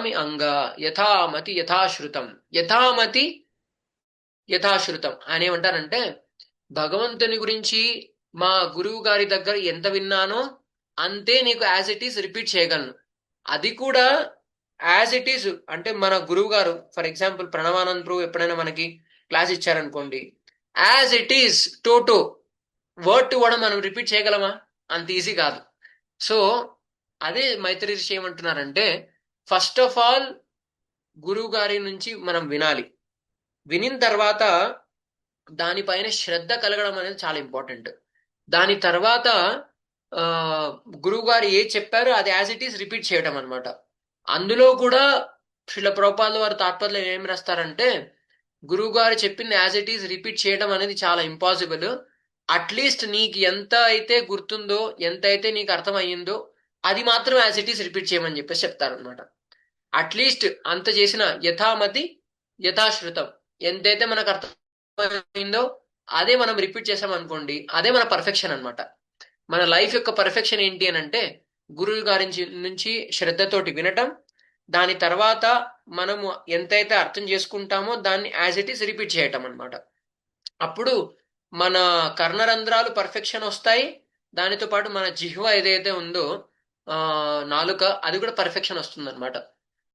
కరోమి అంగ యథామతి యథాశ్రుతం. యథామతి యథాశ్రుతం అని ఏమంటారంటే, భగవంతుని గురించి మా గురువు గారి దగ్గర ఎంత విన్నానో అంతే నీకు యాజ్ ఇట్ ఈస్ రిపీట్ చేయగలను. అది కూడా యాజ్ ఇట్ ఈస్ అంటే మన గురువు గారు ఫర్ ఎగ్జాంపుల్ ప్రణవానంద్ ప్రభు ఎప్పుడైనా మనకి క్లాస్ ఇచ్చారనుకోండి, as it is toto word to word మనం రిపీట్ చేయగలమా? అంత ఈజీ కాదు. సో అదే మైత్రి ఋషి ఏమంటున్నారంటే, ఫస్ట్ ఆఫ్ ఆల్ గురువు గారి నుంచి మనం వినాలి. వినిన తర్వాత దానిపైన శ్రద్ధ కలగడం అనేది చాలా ఇంపార్టెంట్. దాని తర్వాత ఆ గురువు గారు ఏ చెప్పారో అది యాజ్ ఇట్ ఈస్ రిపీట్ చేయడం అనమాట. అందులో కూడా శ్రీల ప్రభుపాదుల వారి తాత్పర్యం ఏం రాస్తారంటే, గురువు గారు చెప్పింది యాజ్ ఇట్ ఈస్ రిపీట్ చేయడం అనేది చాలా ఇంపాసిబుల్. అట్లీస్ట్ నీకు ఎంత అయితే గుర్తుందో, ఎంత అయితే నీకు అర్థమయ్యిందో అది మాత్రం యాజ్ ఇట్ ఈస్ రిపీట్ చేయమని చెప్పేసి చెప్తారనమాట. అట్లీస్ట్ అంత చేసిన యథామతి యథాశ్రుతం, ఎంతైతే మనకు అర్థమైందో అదే మనం రిపీట్ చేసాం అనుకోండి, అదే మన పర్ఫెక్షన్ అనమాట. మన లైఫ్ యొక్క పర్ఫెక్షన్ ఏంటి అని అంటే, గురువు గారి నుంచి శ్రద్ధతోటి వినటం, దాని తర్వాత మనము ఎంతైతే అర్థం చేసుకుంటామో దాన్ని యాజ్ ఇట్ ఈస్ రిపీట్ చేయటం అనమాట. అప్పుడు మన కర్ణరంధ్రాలు పర్ఫెక్షన్ వస్తాయి. దానితో పాటు మన జిహ్వ ఏదైతే ఉందో నాలుక, అది కూడా పర్ఫెక్షన్ వస్తుంది అనమాట.